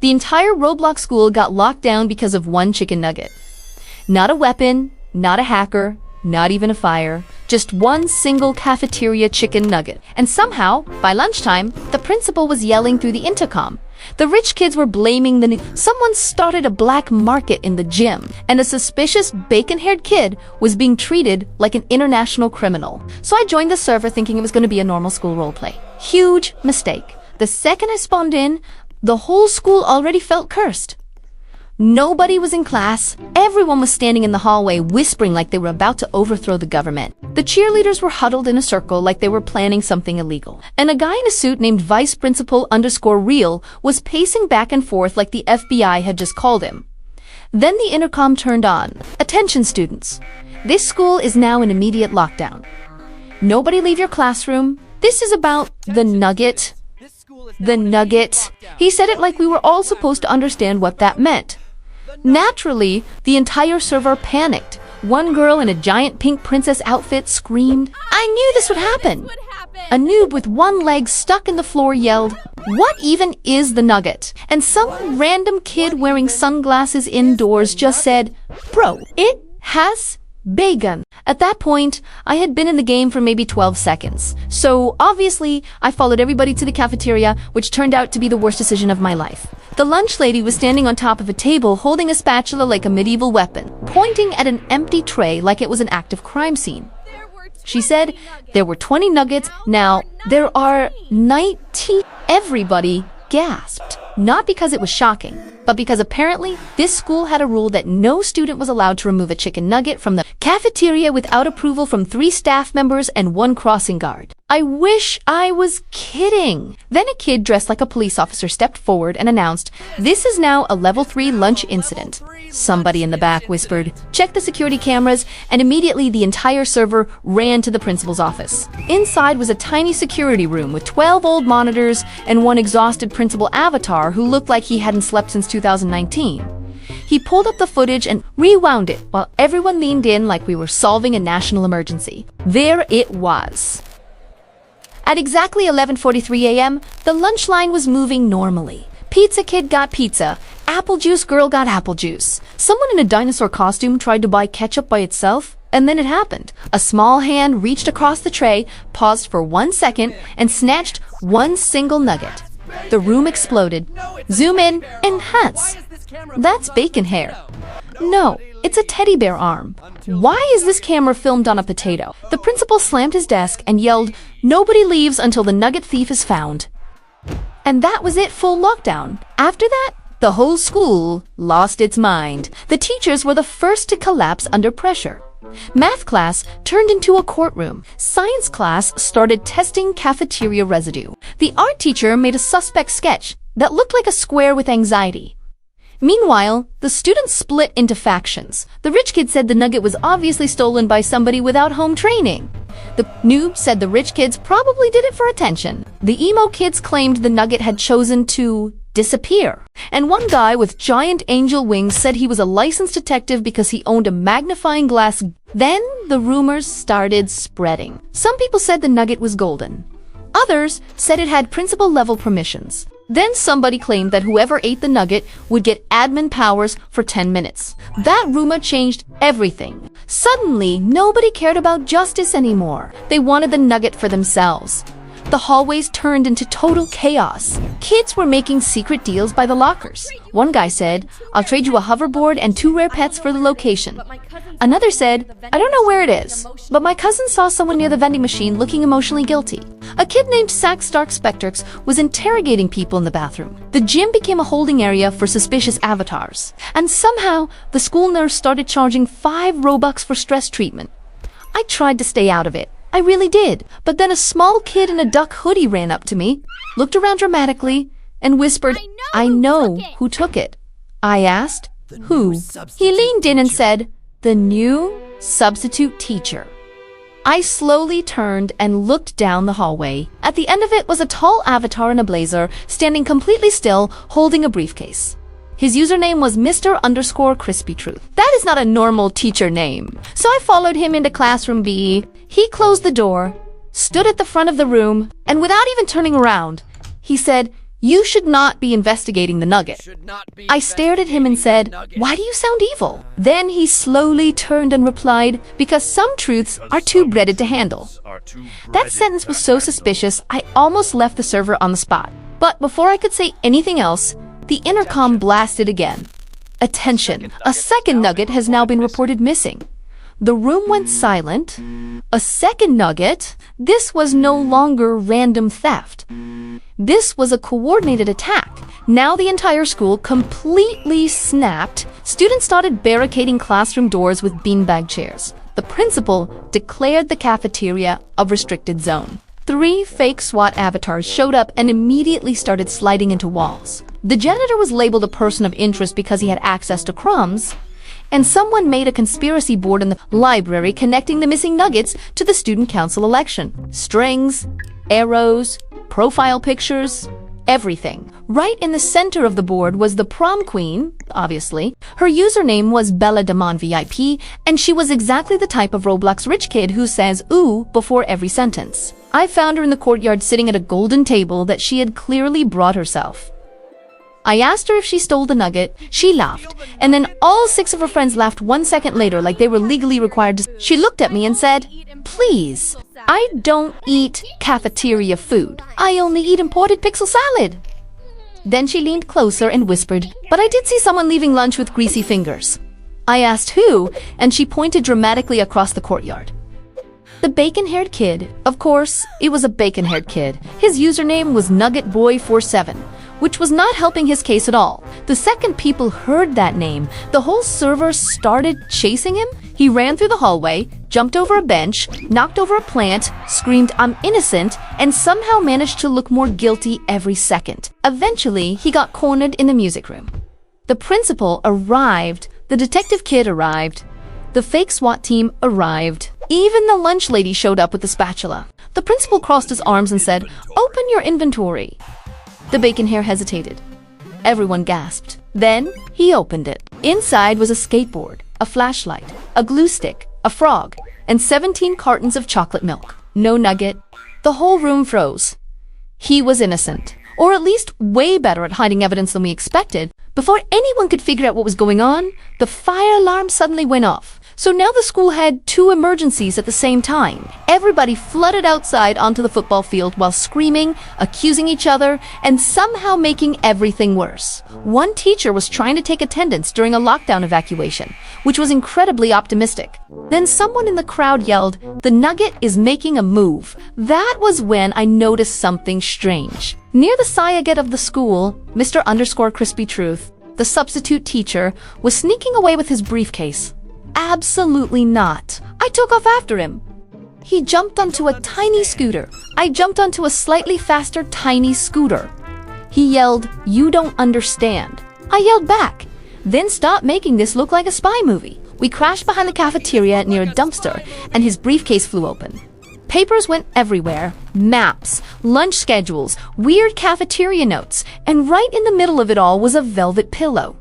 The entire Roblox school got locked down because of one chicken nugget. Not a weapon, not a hacker, not even a fire, just one single cafeteria chicken nugget. And somehow, by lunchtime, the principal was yelling through the intercom. The rich kids were blaming someone started a black market in the gym, and a suspicious bacon-haired kid was being treated like an international criminal. So I joined the server thinking it was going to be a normal school roleplay. Huge mistake. The second I spawned in, the whole school already felt cursed. Nobody was in class. Everyone was standing in the hallway whispering like they were about to overthrow the government. The cheerleaders were huddled in a circle like they were planning something illegal. And a guy in a suit named Vice Principal _Real was pacing back and forth like the FBI had just called him. Then the intercom turned on. Attention students. This school is now in immediate lockdown. Nobody leave your classroom. This is about the Nugget. The Nugget. He said it like we were all supposed to understand what that meant. Naturally, the entire server panicked. One girl in a giant pink princess outfit screamed, "I knew this would happen!" A noob with one leg stuck in the floor yelled, "What even is the Nugget?" And some random kid wearing sunglasses indoors just said, "Bro, it has bacon." At that point, I had been in the game for maybe 12 seconds. So obviously, I followed everybody to the cafeteria, which turned out to be the worst decision of my life. The lunch lady was standing on top of a table holding a spatula like a medieval weapon, pointing at an empty tray like it was an active crime scene. She said there were 20 nuggets. Now, there are 19. Everybody gasped. Not because it was shocking, but because apparently this school had a rule that no student was allowed to remove a chicken nugget from the cafeteria without approval from 3 staff members and 1 crossing guard. I wish I was kidding. Then a kid dressed like a police officer stepped forward and announced, "This is now a level 3 lunch incident." Somebody in the back whispered, "Check the security cameras," and immediately the entire server ran to the principal's office. Inside was a tiny security room with 12 old monitors and one exhausted principal avatar who looked like he hadn't slept since 2019. He pulled up the footage and rewound it while everyone leaned in like we were solving a national emergency. There it was. At exactly 11:43 a.m., the lunch line was moving normally. Pizza kid got pizza. Apple juice girl got apple juice. Someone in a dinosaur costume tried to buy ketchup by itself, and then it happened. A small hand reached across the tray, paused for 1 second, and snatched one single nugget. The room exploded. Zoom in, enhance. That's bacon hair. No, it's a teddy bear arm. Why is this camera filmed on a potato? The principal slammed his desk and yelled, "Nobody leaves until the nugget thief is found." And that was it, full lockdown. After that, the whole school lost its mind. The teachers were the first to collapse under pressure. Math class turned into a courtroom. Science class started testing cafeteria residue. The art teacher made a suspect sketch that looked like a square with anxiety. Meanwhile, the students split into factions. The rich kid said the nugget was obviously stolen by somebody without home training. The noob said the rich kids probably did it for attention. The emo kids claimed the nugget had chosen to disappear. And one guy with giant angel wings said he was a licensed detective because he owned a magnifying glass. Then the rumors started spreading. Some people said the nugget was golden. Others said it had principal-level permissions. Then somebody claimed that whoever ate the nugget would get admin powers for 10 minutes. That rumor changed everything. Suddenly, nobody cared about justice anymore. They wanted the nugget for themselves. The hallways turned into total chaos. Kids were making secret deals by the lockers. One guy said, "I'll trade you a hoverboard and 2 rare pets for the location." Another said, "I don't know where it is, but my cousin saw someone near the vending machine looking emotionally guilty." A kid named Sax Stark Spectrix was interrogating people in the bathroom. The gym became a holding area for suspicious avatars. And somehow, the school nurse started charging 5 Robux for stress treatment. I tried to stay out of it. I really did. But then a small kid in a duck hoodie ran up to me, looked around dramatically, and whispered, "I know who took it." I asked, "Who?" He leaned in and said, "The new substitute teacher." I slowly turned and looked down the hallway. At the end of it was a tall avatar in a blazer, standing completely still, holding a briefcase. His username was Mr. _Crispy Truth. That is not a normal teacher name. So I followed him into classroom B. He closed the door, stood at the front of the room, and without even turning around, he said, You should not be investigating the Nugget. I stared at him and said, why do you sound evil? Then he slowly turned and replied, because some truths are too breaded to handle. That sentence was so suspicious, I almost left the server on the spot. But before I could say anything else, the intercom blasted again. Attention, a second Nugget has now been reported missing. The room went silent. A second Nugget? This was no longer random theft. This was a coordinated attack. Now the entire school completely snapped. Students started barricading classroom doors with beanbag chairs. The principal declared the cafeteria a restricted zone. 3 fake SWAT avatars showed up and immediately started sliding into walls. The janitor was labeled a person of interest because he had access to crumbs, and someone made a conspiracy board in the library connecting the missing Nuggets to the student council election. Strings, arrows, profile pictures, everything. Right in the center of the board was the prom queen, obviously. Her username was Bella Demon VIP, and she was exactly the type of Roblox rich kid who says ooh before every sentence. I found her in the courtyard sitting at a golden table that she had clearly brought herself. I asked her if she stole the Nugget. She laughed, and then all 6 of her friends laughed 1 second later like they were legally required to. She looked at me and said, please, I don't eat cafeteria food. I only eat imported pixel salad. Then she leaned closer and whispered, but I did see someone leaving lunch with greasy fingers. I asked who, and she pointed dramatically across the courtyard. The bacon-haired kid. Of course, it was a bacon-haired kid. His username was NuggetBoy47. Which was not helping his case at all. The second people heard that name, the whole server started chasing him. He ran through the hallway, jumped over a bench, knocked over a plant, screamed, I'm innocent, and somehow managed to look more guilty every second. Eventually, he got cornered in the music room. The principal arrived, the detective kid arrived, the fake SWAT team arrived. Even the lunch lady showed up with the spatula. The principal crossed his arms and said, open your inventory. The bacon hair hesitated. Everyone gasped. Then he opened it. Inside was a skateboard, a flashlight, a glue stick, a frog, and 17 cartons of chocolate milk. No Nugget. The whole room froze. He was innocent, or at least way better at hiding evidence than we expected. Before anyone could figure out what was going on, the fire alarm suddenly went off. So now the school had 2 emergencies at the same time. Everybody flooded outside onto the football field while screaming, accusing each other, and somehow making everything worse. One teacher was trying to take attendance during a lockdown evacuation, which was incredibly optimistic. Then someone in the crowd yelled, the Nugget is making a move. That was when I noticed something strange. Near the Nugget of the school, Mr. Crispy Truth, the substitute teacher, was sneaking away with his briefcase. Absolutely not. I took off after him. He jumped onto a tiny scooter. I jumped onto a slightly faster tiny scooter. He yelled, you don't understand. I yelled back. Then stop making this look like a spy movie. We crashed behind the cafeteria near a dumpster, and his briefcase flew open. Papers went everywhere. Maps, lunch schedules, weird cafeteria notes, and right in the middle of it all was a velvet pillow.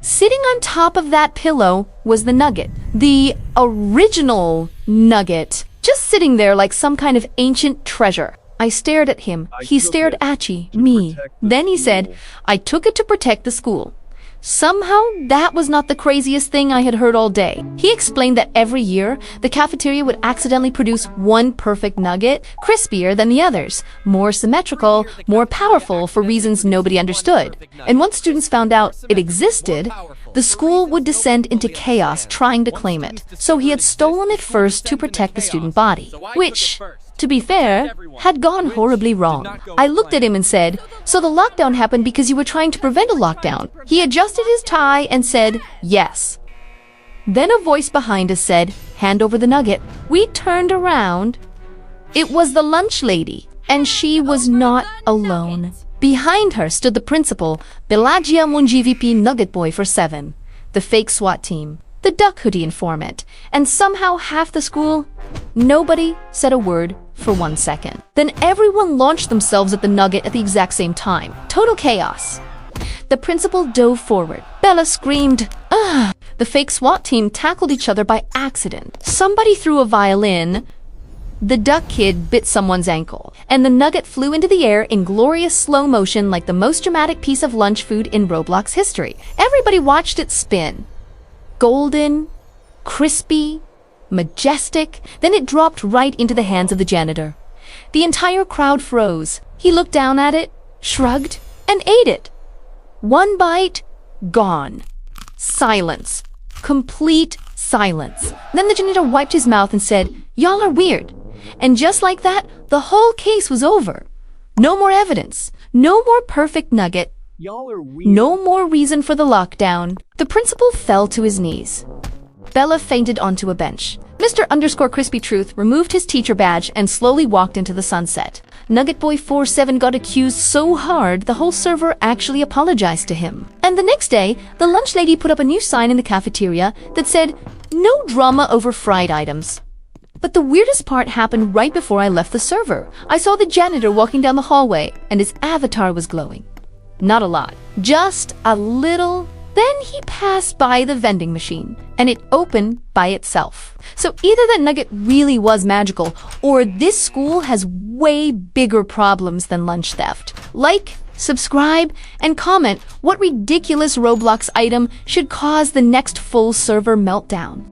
Sitting on top of that pillow was the Nugget. The original Nugget. Just sitting there like some kind of ancient treasure. I stared at him. He stared at me. Then he said, I took it to protect the school. Somehow, that was not the craziest thing I had heard all day. He explained that every year, the cafeteria would accidentally produce one perfect nugget, crispier than the others, more symmetrical, more powerful for reasons nobody understood. And once students found out it existed, the school would descend into chaos trying to claim it. So he had stolen it first to protect the student body, which, to be fair, had gone horribly wrong. I looked at him and said, so the lockdown happened because you were trying to prevent a lockdown. He adjusted his tie and said, yes. Then a voice behind us said, hand over the nugget. We turned around. It was the lunch lady, and she was not alone. Behind her stood the principal, Belagia Mungvp Nugget Boy for 7, the fake SWAT team, the duck hoodie informant, and somehow half the school. Nobody said a word for 1 second. Then everyone launched themselves at the nugget at the exact same time. Total chaos. The principal dove forward. Bella screamed, "Ugh!" The fake SWAT team tackled each other by accident. Somebody threw a violin. The duck kid bit someone's ankle, and the nugget flew into the air in glorious slow motion like the most dramatic piece of lunch food in Roblox history. Everybody watched it spin. Golden, crispy, majestic, then it dropped right into the hands of the janitor. The entire crowd froze. He looked down at it, shrugged, and ate it. One bite, gone. Silence. Complete silence. Then the janitor wiped his mouth and said, "Y'all are weird." And just like that, the whole case was over. No more evidence. No more perfect nugget. Y'all are weird. No more reason for the lockdown. The principal fell to his knees. Bella fainted onto a bench. Mr. Crispy Truth removed his teacher badge and slowly walked into the sunset. Nugget Boy 47 got accused so hard the whole server actually apologized to him. And the next day, the lunch lady put up a new sign in the cafeteria that said, "No drama over fried items." But the weirdest part happened right before I left the server. I saw the janitor walking down the hallway, and his avatar was glowing. Not a lot, just a little. Then he passed by the vending machine, and it opened by itself. So either that nugget really was magical, or this school has way bigger problems than lunch theft. Like, subscribe, and comment what ridiculous Roblox item should cause the next full server meltdown.